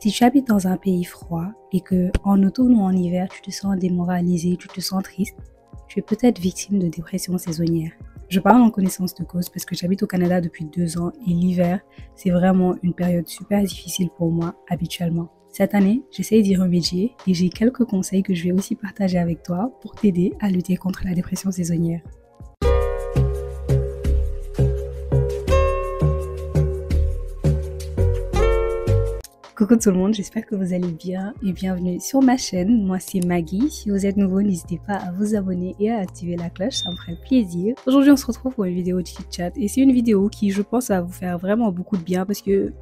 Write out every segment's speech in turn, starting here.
Si tu habites dans un pays froid et que en automne ou en hiver, tu te sens démoralisé, tu te sens triste, tu es peut-être victime de dépression saisonnière. Je parle en connaissance de cause parce que j'habite au Canada depuis 2 ans et l'hiver, c'est vraiment une période super difficile pour moi habituellement. Cette année, j'essaye d'y remédier et j'ai quelques conseils que je vais aussi partager avec toi pour t'aider à lutter contre la dépression saisonnière. Coucou tout le monde, j'espère que vous allez bien et bienvenue sur ma chaîne. Moi c'est Maggie, si vous êtes nouveau n'hésitez pas à vous abonner et à activer la cloche, ça me ferait plaisir. Aujourd'hui on se retrouve pour une vidéo de chit-chat et c'est une vidéo qui je pense va vous faire vraiment beaucoup de bien parce que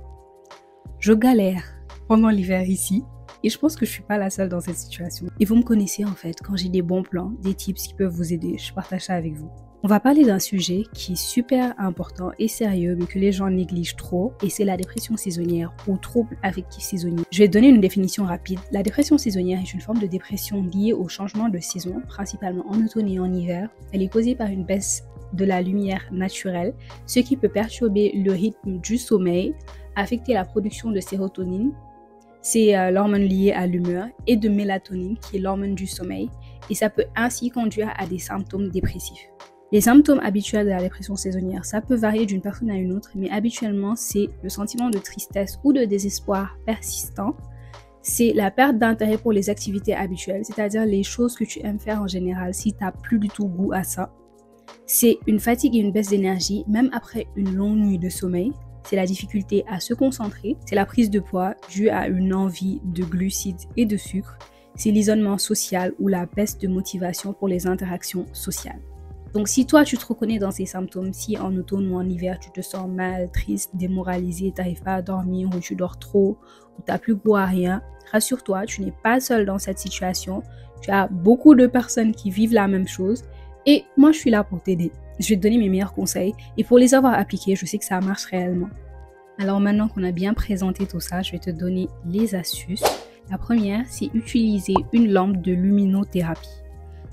je galère pendant l'hiver ici et je pense que je suis pas la seule dans cette situation. Et vous me connaissez en fait, quand j'ai des bons plans, des tips qui peuvent vous aider, je partage ça avec vous. On va parler d'un sujet qui est super important et sérieux mais que les gens négligent trop et c'est la dépression saisonnière ou trouble affectif saisonnier. Je vais te donner une définition rapide. La dépression saisonnière est une forme de dépression liée au changement de saison, principalement en automne et en hiver. Elle est causée par une baisse de la lumière naturelle, ce qui peut perturber le rythme du sommeil, affecter la production de sérotonine, c'est l'hormone liée à l'humeur, et de mélatonine qui est l'hormone du sommeil et ça peut ainsi conduire à des symptômes dépressifs. Les symptômes habituels de la dépression saisonnière, ça peut varier d'une personne à une autre, mais habituellement, c'est le sentiment de tristesse ou de désespoir persistant. C'est la perte d'intérêt pour les activités habituelles, c'est-à-dire les choses que tu aimes faire en général si tu n'as plus du tout goût à ça. C'est une fatigue et une baisse d'énergie, même après une longue nuit de sommeil. C'est la difficulté à se concentrer. C'est la prise de poids due à une envie de glucides et de sucre. C'est l'isolement social ou la baisse de motivation pour les interactions sociales. Donc si toi tu te reconnais dans ces symptômes, si en automne ou en hiver tu te sens mal, triste, démoralisé, tu n'arrives pas à dormir ou tu dors trop ou tu n'as plus goût à rien, rassure-toi, tu n'es pas seul dans cette situation. Tu as beaucoup de personnes qui vivent la même chose et moi je suis là pour t'aider. Je vais te donner mes meilleurs conseils et pour les avoir appliqués, je sais que ça marche réellement. Alors maintenant qu'on a bien présenté tout ça, je vais te donner les astuces. La première, c'est utiliser une lampe de luminothérapie.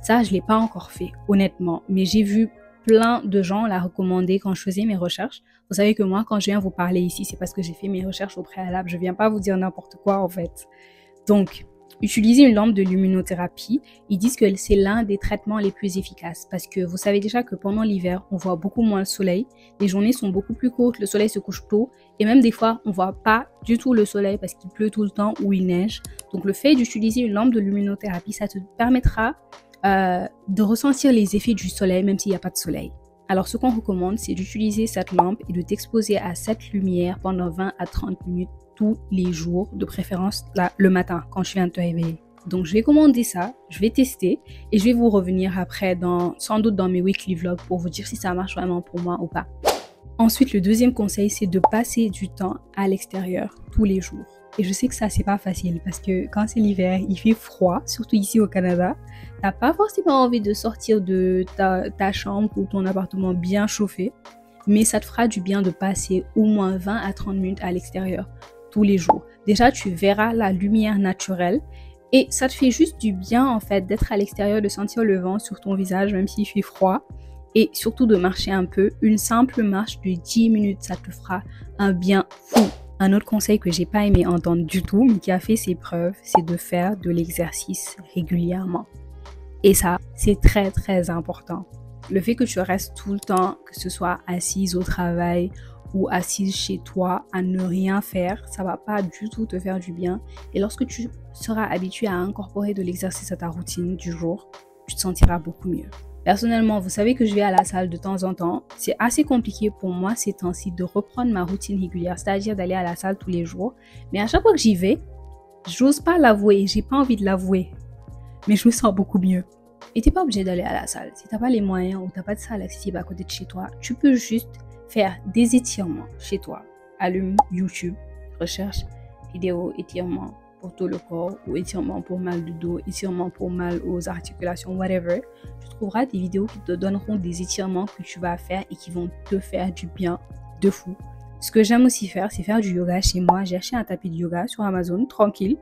Ça, je ne l'ai pas encore fait, honnêtement, mais j'ai vu plein de gens la recommander quand je faisais mes recherches. Vous savez que moi, quand je viens vous parler ici, c'est parce que j'ai fait mes recherches au préalable. Je ne viens pas vous dire n'importe quoi, en fait. Donc, utiliser une lampe de luminothérapie, ils disent que c'est l'un des traitements les plus efficaces parce que vous savez déjà que pendant l'hiver, on voit beaucoup moins le soleil. Les journées sont beaucoup plus courtes, le soleil se couche tôt et même des fois, on ne voit pas du tout le soleil parce qu'il pleut tout le temps ou il neige. Donc, le fait d'utiliser une lampe de luminothérapie, ça te permettra de ressentir les effets du soleil même s'il n'y a pas de soleil. Alors ce qu'on recommande, c'est d'utiliser cette lampe et de t'exposer à cette lumière pendant 20 à 30 minutes tous les jours, de préférence le matin quand je viens de te réveiller. Donc je vais commander ça, je vais tester et je vais vous revenir après sans doute dans mes weekly vlogs pour vous dire si ça marche vraiment pour moi ou pas. Ensuite, le deuxième conseil, c'est de passer du temps à l'extérieur tous les jours. Et je sais que ça, c'est pas facile parce que quand c'est l'hiver, il fait froid, surtout ici au Canada. T'as pas forcément envie de sortir de ta chambre ou ton appartement bien chauffé, mais ça te fera du bien de passer au moins 20 à 30 minutes à l'extérieur tous les jours. Déjà, tu verras la lumière naturelle et ça te fait juste du bien en fait d'être à l'extérieur, de sentir le vent sur ton visage même s'il fait froid et surtout de marcher un peu. Une simple marche de 10 minutes, ça te fera un bien fou. Un autre conseil que j'ai pas aimé entendre du tout, mais qui a fait ses preuves, c'est de faire de l'exercice régulièrement. Et ça, c'est très très important. Le fait que tu restes tout le temps, que ce soit assise au travail ou assise chez toi à ne rien faire, ça va pas du tout te faire du bien. Et lorsque tu seras habitué à incorporer de l'exercice à ta routine du jour, tu te sentiras beaucoup mieux. Personnellement, vous savez que je vais à la salle de temps en temps. C'est assez compliqué pour moi ces temps-ci de reprendre ma routine régulière, c'est-à-dire d'aller à la salle tous les jours. Mais à chaque fois que j'y vais, j'ose pas l'avouer, j'ai pas envie de l'avouer. Mais je me sens beaucoup mieux. Et t'es pas obligé d'aller à la salle. Si t'as pas les moyens ou t'as pas de salle accessible à côté de chez toi, tu peux juste faire des étirements chez toi. Allume YouTube, recherche vidéo étirements pour tout le corps ou étirements pour mal de dos, étirements pour mal aux articulations, whatever. Tu trouveras des vidéos qui te donneront des étirements que tu vas faire et qui vont te faire du bien de fou. Ce que j'aime aussi faire, c'est faire du yoga chez moi. J'ai acheté un tapis de yoga sur Amazon, tranquille.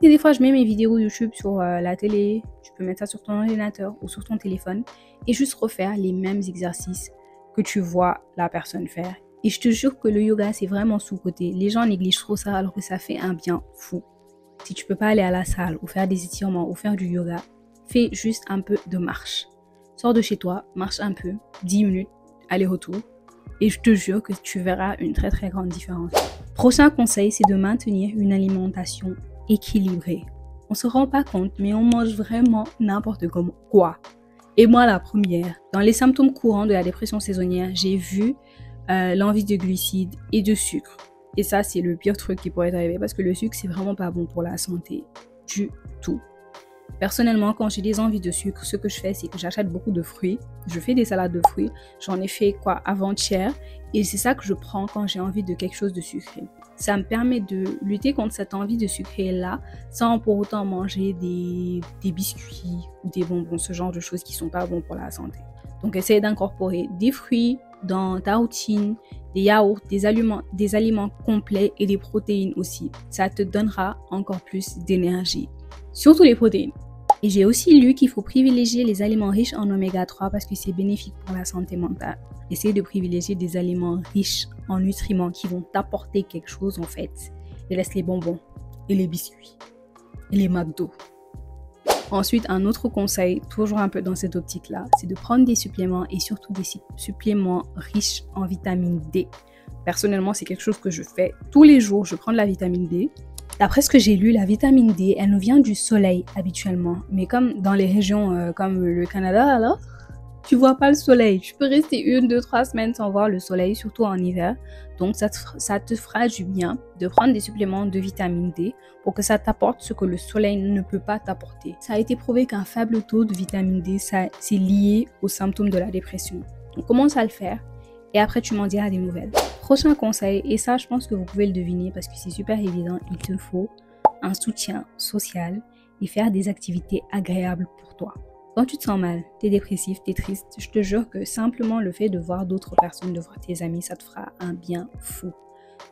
Et des fois, je mets mes vidéos YouTube sur la télé. Tu peux mettre ça sur ton ordinateur ou sur ton téléphone et juste refaire les mêmes exercices que tu vois la personne faire. Et je te jure que le yoga, c'est vraiment sous-coté. Les gens négligent trop ça alors que ça fait un bien fou. Si tu peux pas aller à la salle ou faire des étirements ou faire du yoga, fais juste un peu de marche. Sors de chez toi, marche un peu, 10 minutes, aller-retour. Et je te jure que tu verras une très très grande différence. Prochain conseil, c'est de maintenir une alimentation équilibrée. On se rend pas compte, mais on mange vraiment n'importe quoi. Et moi, la première, dans les symptômes courants de la dépression saisonnière, j'ai vu l'envie de glucides et de sucre. Et ça, c'est le pire truc qui pourrait arriver parce que le sucre, c'est vraiment pas bon pour la santé du tout. Personnellement, quand j'ai des envies de sucre, ce que je fais, c'est que j'achète beaucoup de fruits. Je fais des salades de fruits. J'en ai fait avant-hier. Et c'est ça que je prends quand j'ai envie de quelque chose de sucré. Ça me permet de lutter contre cette envie de sucré-là sans pour autant manger des biscuits ou des bonbons, ce genre de choses qui sont pas bons pour la santé. Donc, essaye d'incorporer des fruits dans ta routine, des yaourts, des aliments complets et des protéines aussi. Ça te donnera encore plus d'énergie. Surtout les protéines. Et j'ai aussi lu qu'il faut privilégier les aliments riches en oméga 3 parce que c'est bénéfique pour la santé mentale. Essaye de privilégier des aliments riches en nutriments qui vont t'apporter quelque chose en fait. Et laisse les bonbons et les biscuits et les McDo. Ensuite, un autre conseil, toujours un peu dans cette optique-là, c'est de prendre des suppléments et surtout des suppléments riches en vitamine D. Personnellement, c'est quelque chose que je fais tous les jours. Je prends de la vitamine D. D'après ce que j'ai lu, la vitamine D, elle nous vient du soleil habituellement. Mais comme dans les régions comme le Canada, alors, tu vois pas le soleil. Tu peux rester 1, 2, 3 semaines sans voir le soleil, surtout en hiver. Donc, ça te fera du bien de prendre des suppléments de vitamine D pour que ça t'apporte ce que le soleil ne peut pas t'apporter. Ça a été prouvé qu'un faible taux de vitamine D, c'est lié aux symptômes de la dépression. Donc, commence à le faire et après, tu m'en diras des nouvelles. Prochain conseil, et ça, je pense que vous pouvez le deviner parce que c'est super évident, il te faut un soutien social et faire des activités agréables pour toi. Quand tu te sens mal, t'es dépressif, t'es triste, je te jure que simplement le fait de voir d'autres personnes, de voir tes amis, ça te fera un bien fou.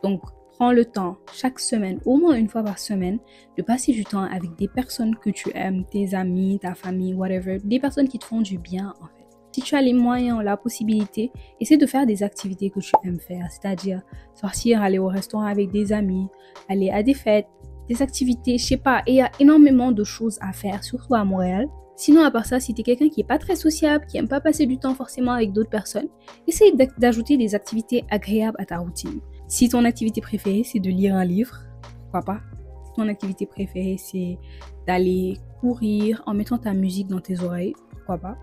Donc, prends le temps, chaque semaine, au moins une fois par semaine, de passer du temps avec des personnes que tu aimes, tes amis, ta famille, whatever, des personnes qui te font du bien en fait. Si tu as les moyens, la possibilité, essaie de faire des activités que tu aimes faire, c'est-à-dire sortir, aller au restaurant avec des amis, aller à des fêtes, des activités, je sais pas, et il y a énormément de choses à faire, surtout à Montréal. Sinon, à part ça, si tu es quelqu'un qui n'est pas très sociable, qui n'aime pas passer du temps forcément avec d'autres personnes, essaye d'ajouter des activités agréables à ta routine. Si ton activité préférée, c'est de lire un livre, pourquoi pas? Si ton activité préférée, c'est d'aller courir en mettant ta musique dans tes oreilles, pourquoi pas?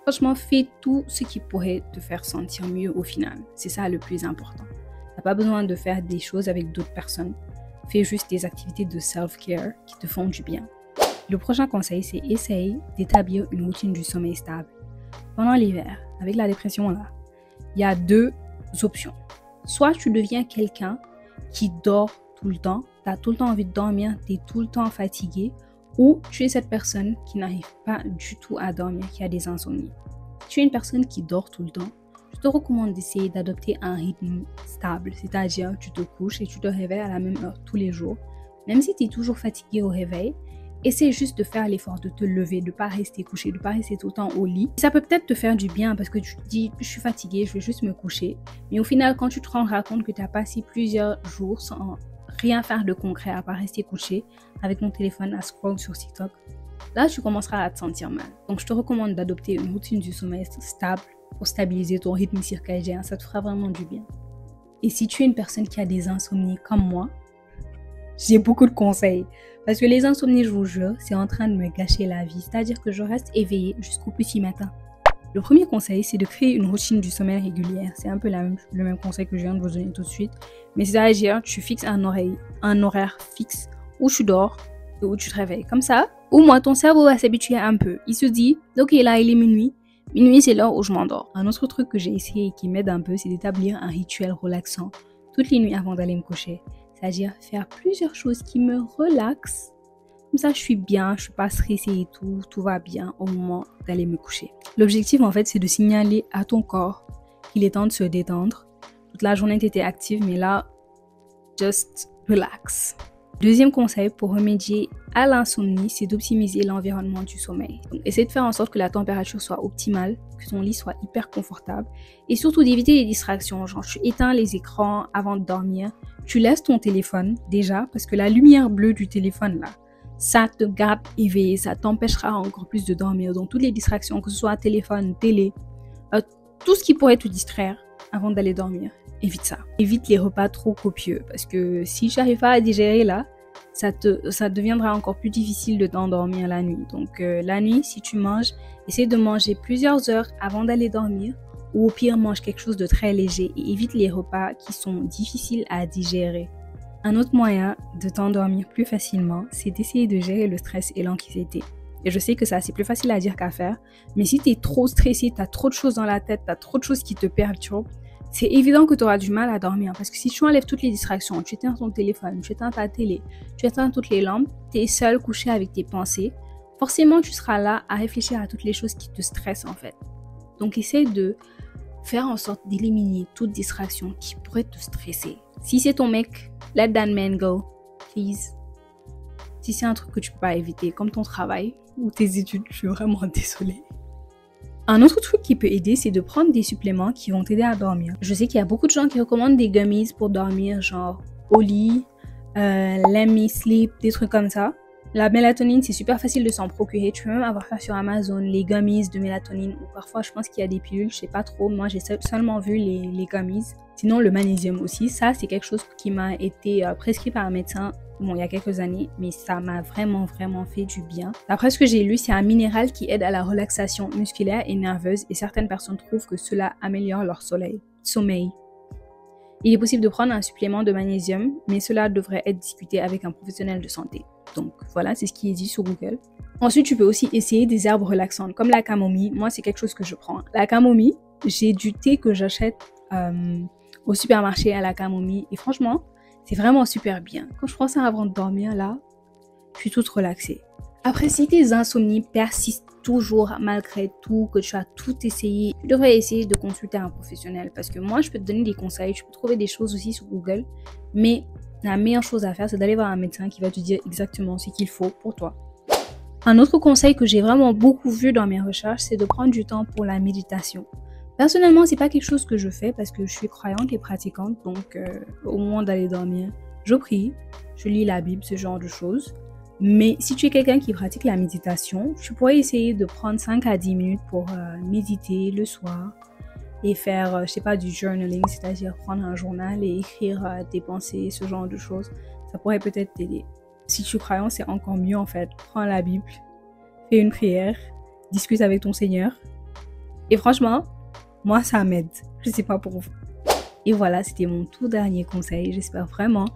Franchement, fais tout ce qui pourrait te faire sentir mieux au final. C'est ça le plus important. Tu n'as pas besoin de faire des choses avec d'autres personnes. Fais juste des activités de self-care qui te font du bien. Le prochain conseil, c'est essaye d'établir une routine du sommeil stable. Pendant l'hiver, avec la dépression là, il y a 2 options. Soit tu deviens quelqu'un qui dort tout le temps, tu as tout le temps envie de dormir, tu es tout le temps fatigué, ou tu es cette personne qui n'arrive pas du tout à dormir, qui a des insomnies. Si tu es une personne qui dort tout le temps, je te recommande d'essayer d'adopter un rythme stable, c'est-à-dire tu te couches et tu te réveilles à la même heure tous les jours. Même si tu es toujours fatigué au réveil, essaie juste de faire l'effort de te lever, de ne pas rester couché, de ne pas rester tout le temps au lit. Ça peut peut-être te faire du bien parce que tu te dis je suis fatiguée, je vais juste me coucher. Mais au final, quand tu te rendras compte que tu as passé plusieurs jours sans rien faire de concret à part rester couché avec mon téléphone à scroll sur TikTok, là tu commenceras à te sentir mal. Donc je te recommande d'adopter une routine du sommeil stable pour stabiliser ton rythme circadien, ça te fera vraiment du bien. Et si tu es une personne qui a des insomnies comme moi, j'ai beaucoup de conseils. Parce que les insomnies, je vous jure, c'est en train de me gâcher la vie. C'est-à-dire que je reste éveillée jusqu'au petit matin. Le premier conseil, c'est de créer une routine du sommeil régulière. C'est un peu le même conseil que je viens de vous donner tout de suite. Mais c'est-à-dire, tu fixes un horaire fixe où tu dors et où tu te réveilles. Comme ça, au moins ton cerveau va s'habituer un peu. Il se dit, ok, là, il est minuit. Minuit, c'est l'heure où je m'endors. Un autre truc que j'ai essayé et qui m'aide un peu, c'est d'établir un rituel relaxant toutes les nuits avant d'aller me coucher. C'est-à-dire faire plusieurs choses qui me relaxent. Comme ça, je suis bien, je suis pas stressée et tout va bien au moment d'aller me coucher. L'objectif, en fait, c'est de signaler à ton corps qu'il est temps de se détendre. Toute la journée, tu étais active, mais là, just relax. Deuxième conseil pour remédier à l'insomnie, c'est d'optimiser l'environnement du sommeil. Donc, essaie de faire en sorte que la température soit optimale, que ton lit soit hyper confortable et surtout d'éviter les distractions. Genre, tu éteins les écrans avant de dormir, tu laisses ton téléphone déjà parce que la lumière bleue du téléphone là, ça te garde éveillé, ça t'empêchera encore plus de dormir. Donc, toutes les distractions, que ce soit téléphone, télé, tout ce qui pourrait te distraire avant d'aller dormir, évite ça. Évite les repas trop copieux parce que si tu n'arrives pas à digérer là, ça deviendra encore plus difficile de t'endormir la nuit. Donc la nuit, si tu manges, essaie de manger plusieurs heures avant d'aller dormir ou au pire, mange quelque chose de très léger et évite les repas qui sont difficiles à digérer. Un autre moyen de t'endormir plus facilement, c'est d'essayer de gérer le stress et l'anxiété. Et je sais que ça, c'est plus facile à dire qu'à faire, mais si tu es trop stressé, tu as trop de choses dans la tête, tu as trop de choses qui te perturbent, c'est évident que tu auras du mal à dormir parce que si tu enlèves toutes les distractions, tu éteins ton téléphone, tu éteins ta télé, tu éteins toutes les lampes, tu es seul couché avec tes pensées, forcément tu seras là à réfléchir à toutes les choses qui te stressent en fait. Donc essaie de faire en sorte d'éliminer toute distraction qui pourrait te stresser. Si c'est ton mec, let that man go, please. Si c'est un truc que tu peux pas éviter, comme ton travail ou tes études, je suis vraiment désolée. Un autre truc qui peut aider, c'est de prendre des suppléments qui vont t'aider à dormir. Je sais qu'il y a beaucoup de gens qui recommandent des gummies pour dormir, genre Oli, Let Me Sleep, des trucs comme ça. La mélatonine, c'est super facile de s'en procurer. Tu peux même avoir ça sur Amazon, les gummies de mélatonine. Ou parfois, je pense qu'il y a des pilules, je sais pas trop. Moi, j'ai seulement vu les gummies. Sinon, le magnésium aussi. Ça, c'est quelque chose qui m'a été prescrit par un médecin, bon, il y a quelques années. Mais ça m'a vraiment fait du bien. D'après ce que j'ai lu, c'est un minéral qui aide à la relaxation musculaire et nerveuse. Et certaines personnes trouvent que cela améliore leur sommeil. Il est possible de prendre un supplément de magnésium, mais cela devrait être discuté avec un professionnel de santé. Donc voilà, c'est ce qui est dit sur Google. Ensuite, tu peux aussi essayer des herbes relaxantes, comme la camomille. Moi, c'est quelque chose que je prends. La camomille, j'ai du thé que j'achète au supermarché à la camomille. Et franchement, c'est vraiment super bien. Quand je prends ça avant de dormir, là, je suis toute relaxée. Après, si tes insomnies persistent toujours malgré tout, que tu as tout essayé, tu devrais essayer de consulter un professionnel. Parce que moi, je peux te donner des conseils, tu peux trouver des choses aussi sur Google. Mais la meilleure chose à faire, c'est d'aller voir un médecin qui va te dire exactement ce qu'il faut pour toi. Un autre conseil que j'ai vraiment beaucoup vu dans mes recherches, c'est de prendre du temps pour la méditation. Personnellement, c'est pas quelque chose que je fais parce que je suis croyante et pratiquante. Donc, au moment d'aller dormir, je prie, je lis la Bible, ce genre de choses. Mais si tu es quelqu'un qui pratique la méditation, tu pourrais essayer de prendre 5 à 10 minutes pour méditer le soir et faire, je sais pas, du journaling, c'est-à-dire prendre un journal et écrire tes pensées, ce genre de choses. Ça pourrait peut-être t'aider. Si tu es croyant, c'est encore mieux en fait. Prends la Bible, fais une prière, discute avec ton Seigneur. Et franchement, moi, ça m'aide. Je sais pas pour vous. Et voilà, c'était mon tout dernier conseil. J'espère vraiment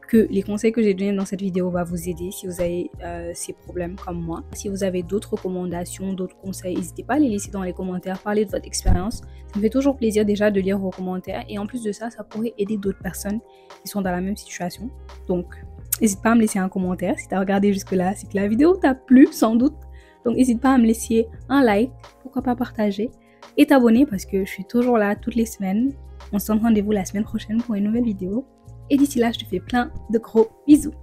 que les conseils que j'ai donnés dans cette vidéo vont vous aider si vous avez ces problèmes comme moi. Si vous avez d'autres recommandations, d'autres conseils, n'hésitez pas à les laisser dans les commentaires, parler de votre expérience. Ça me fait toujours plaisir déjà de lire vos commentaires et en plus de ça, ça pourrait aider d'autres personnes qui sont dans la même situation. Donc, n'hésite pas à me laisser un commentaire. Si tu as regardé jusque-là, c'est que la vidéo t'a plu sans doute. Donc, n'hésite pas à me laisser un like, pourquoi pas partager et t'abonner parce que je suis toujours là toutes les semaines. On se donne rendez-vous la semaine prochaine pour une nouvelle vidéo. Et d'ici là, je te fais plein de gros bisous.